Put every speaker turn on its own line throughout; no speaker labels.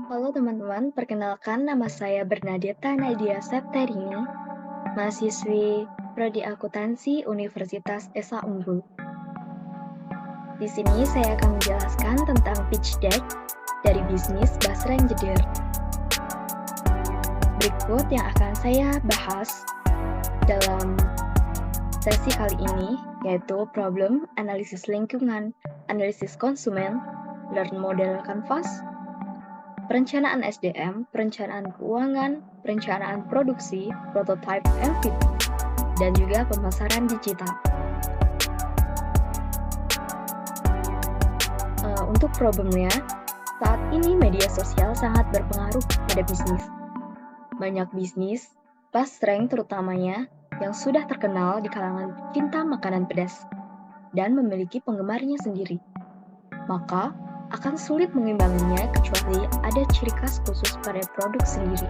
Halo teman-teman, perkenalkan nama saya Bernadetta Nadia Septerini, mahasiswi Prodi Akuntansi Universitas Esa Unggul. Di sini saya akan menjelaskan tentang pitch deck dari bisnis Basreng Jeder. Berikut yang akan saya bahas dalam sesi kali ini, yaitu problem, analisis lingkungan, analisis konsumen, learn model canvas, perencanaan SDM, perencanaan keuangan, perencanaan produksi, prototype MVP, dan juga pemasaran digital. Untuk problemnya, saat ini media sosial sangat berpengaruh pada bisnis. Banyak bisnis, Basreng terutamanya, yang sudah terkenal di kalangan cinta makanan pedas dan memiliki penggemarnya sendiri. Maka, akan sulit mengimbanginya kecuali ada ciri khas khusus pada produk sendiri.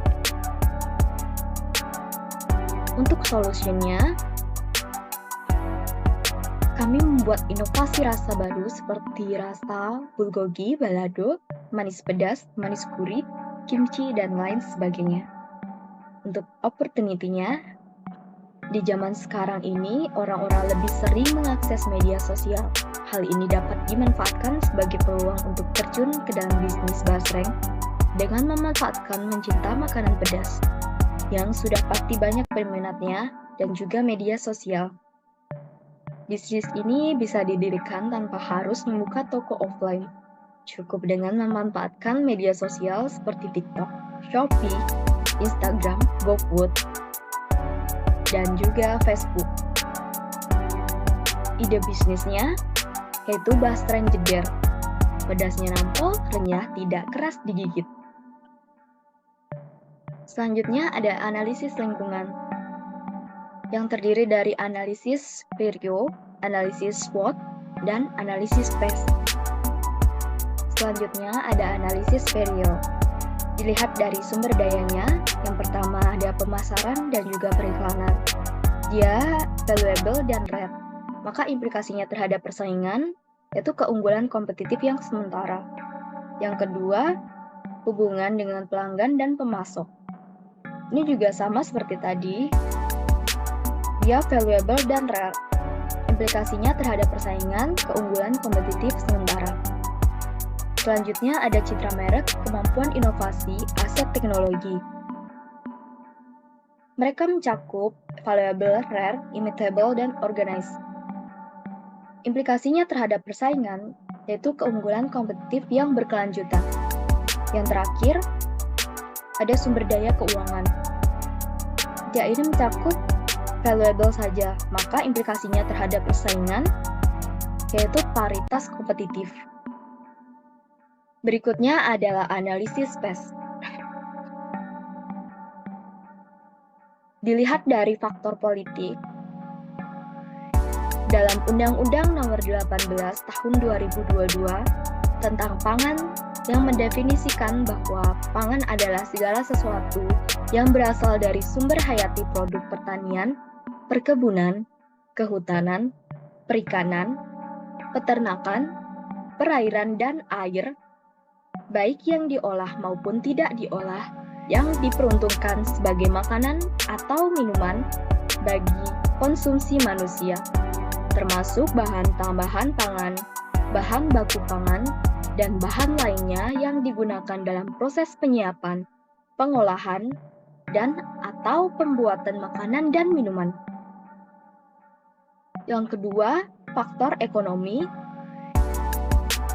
Untuk solusinya, kami membuat inovasi rasa baru seperti rasa bulgogi, balado, manis pedas, manis gurih, kimchi, dan lain sebagainya. Untuk opportunity-nya, di zaman sekarang ini, orang-orang lebih sering mengakses media sosial. Hal ini dapat dimanfaatkan sebagai peluang untuk terjun ke dalam bisnis Basreng dengan memanfaatkan mencinta makanan pedas, yang sudah pasti banyak peminatnya dan juga media sosial. Bisnis ini bisa didirikan tanpa harus membuka toko offline. Cukup dengan memanfaatkan media sosial seperti TikTok, Shopee, Instagram, GoFood, dan juga Facebook. Ide bisnisnya yaitu Basreng Jeder. Pedasnya nampol, renyah, tidak keras digigit. Selanjutnya ada analisis lingkungan, yang terdiri dari analisis Perio, analisis SWOT, dan analisis PES. Selanjutnya ada analisis Perio. Dilihat dari sumber dayanya, yang pertama ada pemasaran dan juga periklanan. Dia valuable dan rare, maka implikasinya terhadap persaingan yaitu keunggulan kompetitif yang sementara. Yang kedua, hubungan dengan pelanggan dan pemasok. Ini juga sama seperti tadi, dia valuable dan rare. Implikasinya terhadap persaingan, keunggulan kompetitif sementara. Selanjutnya ada citra merek, kemampuan inovasi, aset teknologi. Mereka mencakup valuable, rare, imitable, dan organized. Implikasinya terhadap persaingan, yaitu keunggulan kompetitif yang berkelanjutan. Yang terakhir, ada sumber daya keuangan. Dia ini mencakup valuable saja, maka implikasinya terhadap persaingan, yaitu paritas kompetitif. Berikutnya adalah analisis PES. Dilihat dari faktor politik, dalam Undang-Undang Nomor 18 Tahun 2022 tentang pangan yang mendefinisikan bahwa pangan adalah segala sesuatu yang berasal dari sumber hayati produk pertanian, perkebunan, kehutanan, perikanan, peternakan, perairan, dan air, baik yang diolah maupun tidak diolah, yang diperuntukkan sebagai makanan atau minuman bagi konsumsi manusia, termasuk bahan tambahan pangan, bahan baku pangan, dan bahan lainnya yang digunakan dalam proses penyiapan, pengolahan, dan atau pembuatan makanan dan minuman. Yang kedua, faktor ekonomi.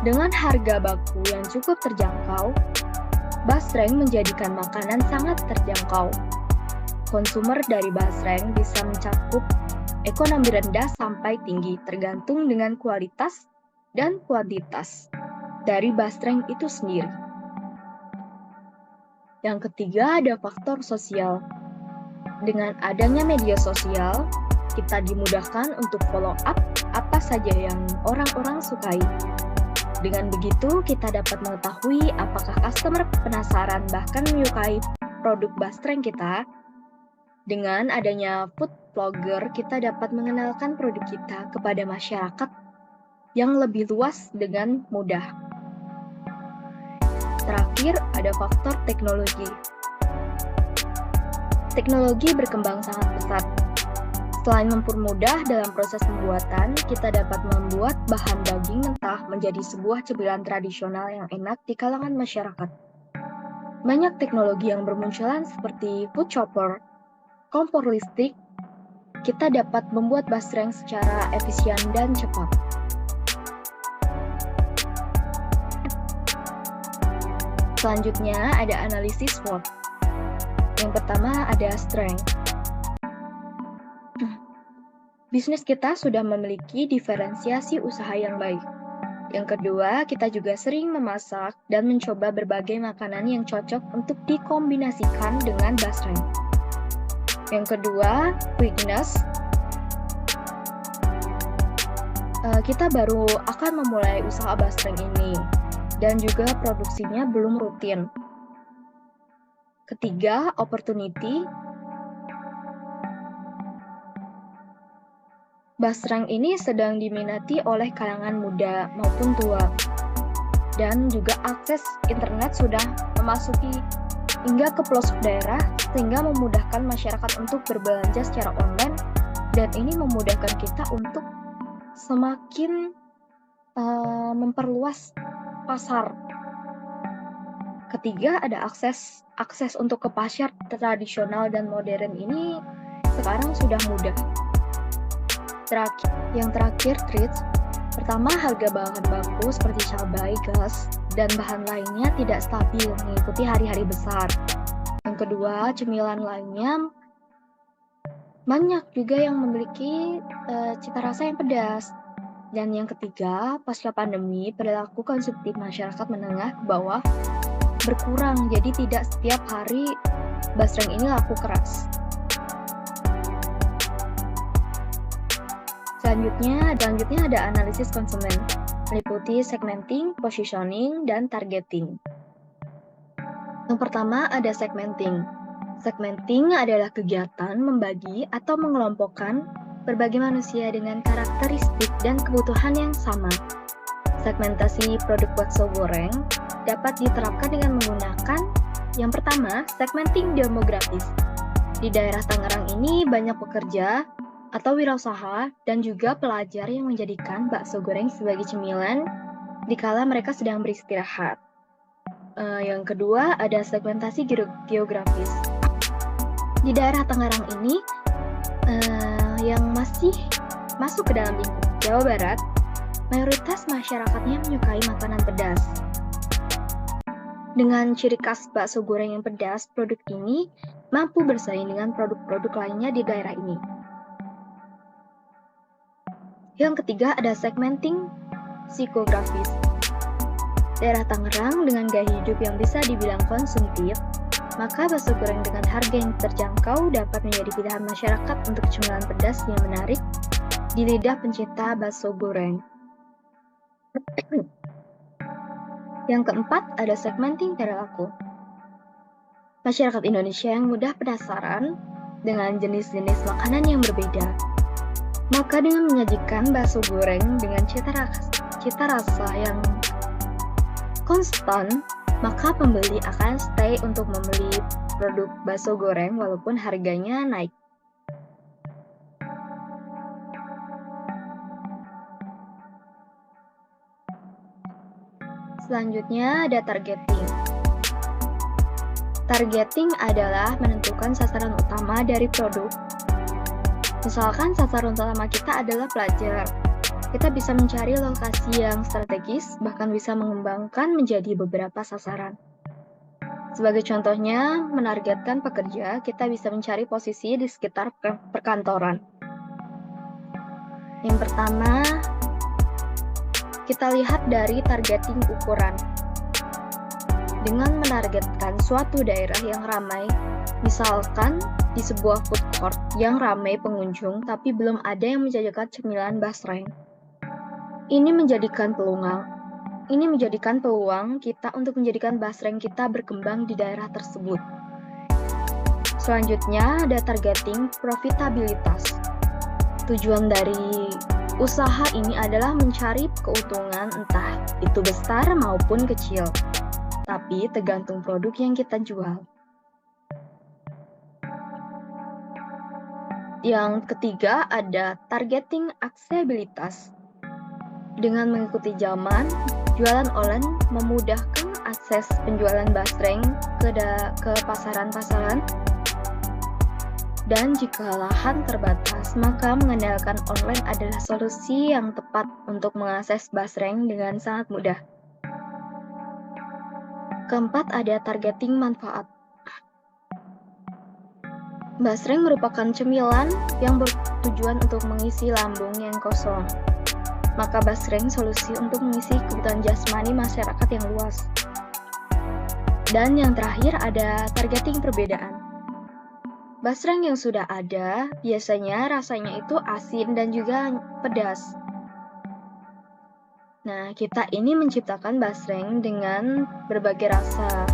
Dengan harga baku yang cukup terjangkau, Basreng menjadikan makanan sangat terjangkau. Konsumer dari Basreng bisa mencakup ekonomi rendah sampai tinggi tergantung dengan kualitas dan kuantitas dari Basreng itu sendiri. Yang ketiga ada faktor sosial. Dengan adanya media sosial, kita dimudahkan untuk follow up apa saja yang orang-orang sukai. Dengan begitu, kita dapat mengetahui apakah customer penasaran bahkan menyukai produk Basreng kita. Dengan adanya food blogger, kita dapat mengenalkan produk kita kepada masyarakat yang lebih luas dengan mudah. terakhir ada faktor teknologi. Teknologi berkembang sangat pesat. Selain mempermudah dalam proses pembuatan, kita dapat membuat bahan daging mentah menjadi sebuah cemilan tradisional yang enak di kalangan masyarakat. Banyak teknologi yang bermunculan seperti food chopper, kompor listrik, kita dapat membuat basreng secara efisien dan cepat. Selanjutnya ada analisis SWOT. Yang pertama ada strength. Bisnis kita sudah memiliki diferensiasi usaha yang baik. Yang kedua, kita juga sering memasak dan mencoba berbagai makanan yang cocok untuk dikombinasikan dengan basreng. Yang kedua, weakness. Kita baru akan memulai usaha basreng ini dan juga produksinya belum rutin. Ketiga, opportunity. Basreng ini sedang diminati oleh kalangan muda maupun tua. Dan juga akses internet sudah memasuki hingga ke pelosok daerah sehingga memudahkan masyarakat untuk berbelanja secara online dan ini memudahkan kita untuk semakin memperluas pasar. Ketiga ada akses untuk ke pasar tradisional dan modern ini sekarang sudah mudah. Yang terakhir, treats. Pertama, harga bahan baku seperti cabai, gas, dan bahan lainnya tidak stabil mengikuti hari-hari besar. Yang kedua, cemilan lainnya banyak juga yang memiliki cita rasa yang pedas. Dan yang ketiga, pasca pandemi, perilaku konsumtif masyarakat menengah ke bawah berkurang, jadi tidak setiap hari basreng ini laku keras. Selanjutnya ada analisis konsumen, meliputi segmenting, positioning, dan targeting. Yang pertama ada segmenting. Segmenting adalah kegiatan membagi atau mengelompokkan berbagai manusia dengan karakteristik dan kebutuhan yang sama. Segmentasi produk bakso goreng dapat diterapkan dengan menggunakan yang pertama, segmenting demografis. Di daerah Tangerang ini banyak pekerja atau wirausaha dan juga pelajar yang menjadikan bakso goreng sebagai cemilan dikala mereka sedang beristirahat. Yang kedua ada segmentasi geografis. Di daerah Tangerang ini yang masih masuk ke dalam lingkup Jawa Barat, mayoritas masyarakatnya menyukai makanan pedas. Dengan ciri khas bakso goreng yang pedas, produk ini mampu bersaing dengan produk-produk lainnya di daerah ini. Yang ketiga ada segmenting psikografis. Daerah Tangerang dengan gaya hidup yang bisa dibilang konsumtif, maka bakso goreng dengan harga yang terjangkau dapat menjadi pilihan masyarakat untuk cemilan pedas yang menarik di lidah pencinta bakso goreng. Yang keempat ada segmenting perilaku. Masyarakat Indonesia yang mudah penasaran dengan jenis-jenis makanan yang berbeda. Maka dengan menyajikan bakso goreng dengan cita rasa yang konstan, maka pembeli akan stay untuk membeli produk bakso goreng walaupun harganya naik. Selanjutnya ada targeting. Targeting adalah menentukan sasaran utama dari produk. Misalkan sasaran utama kita adalah pelajar. Kita bisa mencari lokasi yang strategis, bahkan bisa mengembangkan menjadi beberapa sasaran. Sebagai contohnya, menargetkan pekerja, kita bisa mencari posisi di sekitar perkantoran. Yang pertama, kita lihat dari targeting ukuran. Dengan menargetkan suatu daerah yang ramai, misalkan di sebuah food court yang ramai pengunjung tapi belum ada yang menjajakan cemilan basreng. Ini menjadikan peluang kita untuk menjadikan basreng kita berkembang di daerah tersebut. Selanjutnya ada targeting profitabilitas. Tujuan dari usaha ini adalah mencari keuntungan entah itu besar maupun kecil. tapi tergantung produk yang kita jual. Yang ketiga ada targeting aksesibilitas. Dengan mengikuti zaman, jualan online memudahkan akses penjualan basreng ke pasaran-pasaran. Dan jika lahan terbatas, maka mengandalkan online adalah solusi yang tepat untuk mengakses basreng dengan sangat mudah. Keempat ada targeting manfaat. Basreng merupakan cemilan yang bertujuan untuk mengisi lambung yang kosong. Maka basreng solusi untuk mengisi kebutuhan jasmani masyarakat yang luas. Dan yang terakhir ada targeting perbedaan. Basreng yang sudah ada, biasanya rasanya itu asin dan juga pedas. Nah, kita ini menciptakan basreng dengan berbagai rasa.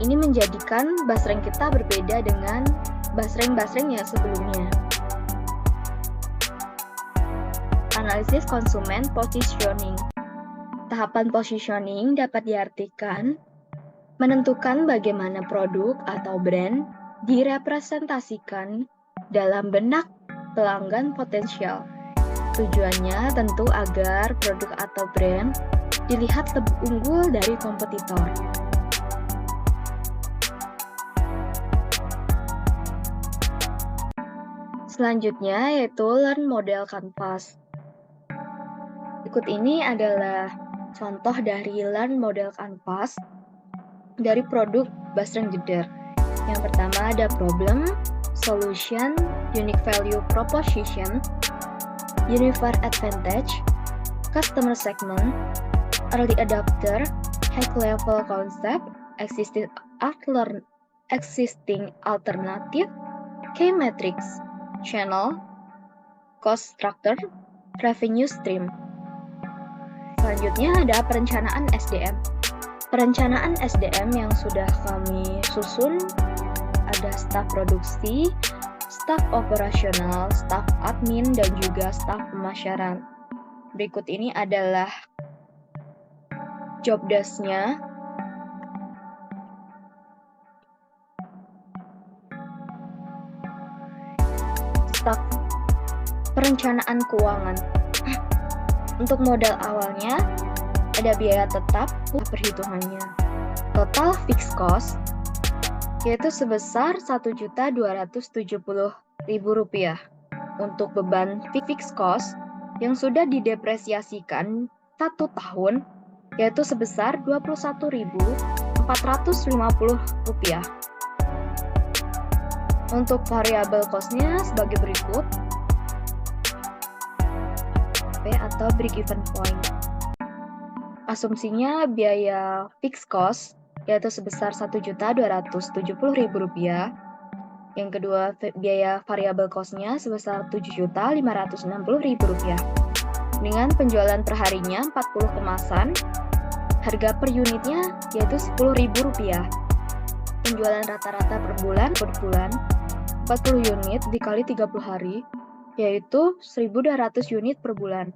Ini menjadikan basreng kita berbeda dengan basreng-basreng yang sebelumnya. Analisis konsumen positioning. Tahapan positioning dapat diartikan menentukan bagaimana produk atau brand direpresentasikan dalam benak pelanggan potensial. Tujuannya tentu agar produk atau brand dilihat lebih unggul dari kompetitor. Selanjutnya yaitu Learn Model Canvas. Berikut ini adalah contoh dari Learn Model Canvas dari produk basreng jeder. Yang pertama ada problem, solution, unique value proposition, unified advantage, customer segment, early adopter, high level concept, existing alternative, key metrics, channel, cost structure, revenue stream. Selanjutnya ada perencanaan SDM. Perencanaan SDM yang sudah kami susun ada staf produksi, staf operasional, staf admin, dan juga staf pemasaran. Berikut ini adalah job desk-nya. Staf perencanaan keuangan. Untuk modal awalnya ada biaya tetap perhitungannya. Total fixed cost yaitu sebesar Rp1.270.000. Untuk beban fixed cost yang sudah didepresiasikan 1 tahun yaitu sebesar Rp21.450. Untuk variable cost-nya sebagai berikut. Atau break-even point. Asumsinya biaya fixed cost yaitu sebesar Rp1.270.000. Yang kedua, biaya variable cost-nya sebesar Rp7.560.000. Dengan penjualan perharinya 40 kemasan, harga per unitnya yaitu Rp10.000. Penjualan rata-rata per bulan 40 unit dikali 30 hari yaitu 1.200 unit per bulan.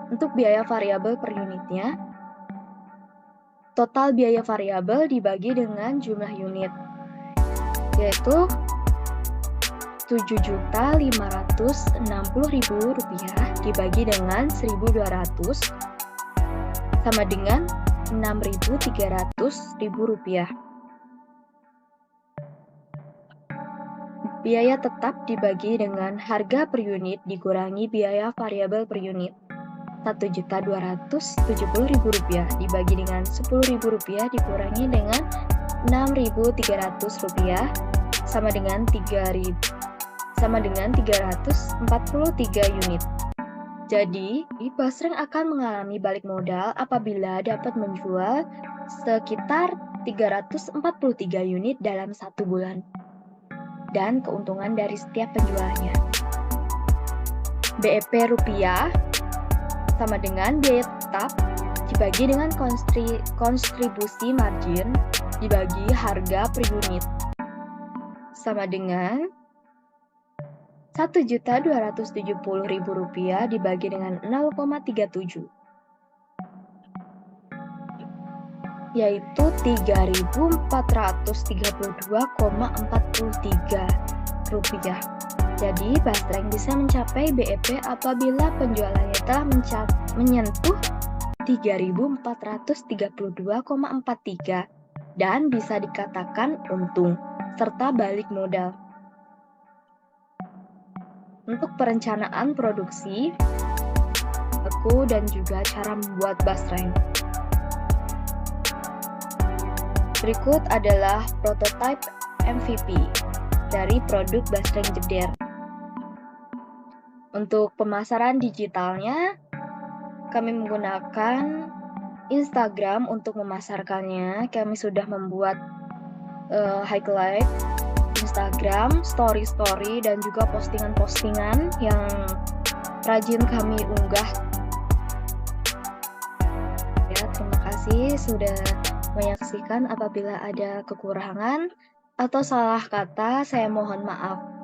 Untuk biaya variabel per unitnya, total biaya variabel dibagi dengan jumlah unit, yaitu Rp7.560.000 dibagi dengan 1.200 sama dengan Rp6.300.000. Biaya tetap dibagi dengan harga per unit dikurangi biaya variabel per unit. Rp1.270.000 dibagi dengan Rp10.000 dikurangi dengan Rp6.300 sama dengan 343 unit. Jadi, basreng akan mengalami balik modal apabila dapat menjual sekitar 343 unit dalam 1 bulan. Dan keuntungan dari setiap penjualnya. BEP rupiah sama dengan biaya tetap dibagi dengan kontribusi margin dibagi harga per unit sama dengan Rp1.270.000 dibagi dengan 0,37. yaitu Rp3.432,43. Jadi, Basreng bisa mencapai BEP apabila penjualannya telah menyentuh Rp3.432,43 dan bisa dikatakan untung serta balik modal. Untuk perencanaan produksi, dan juga cara membuat basreng. Berikut adalah prototipe MVP dari produk basreng jeder. Untuk pemasaran digitalnya, kami menggunakan Instagram untuk memasarkannya. Kami sudah membuat highlight Instagram, story-story, dan juga postingan-postingan yang rajin kami unggah. Terima kasih sudah menyaksikan. Apabila ada kekurangan atau salah kata, saya mohon maaf.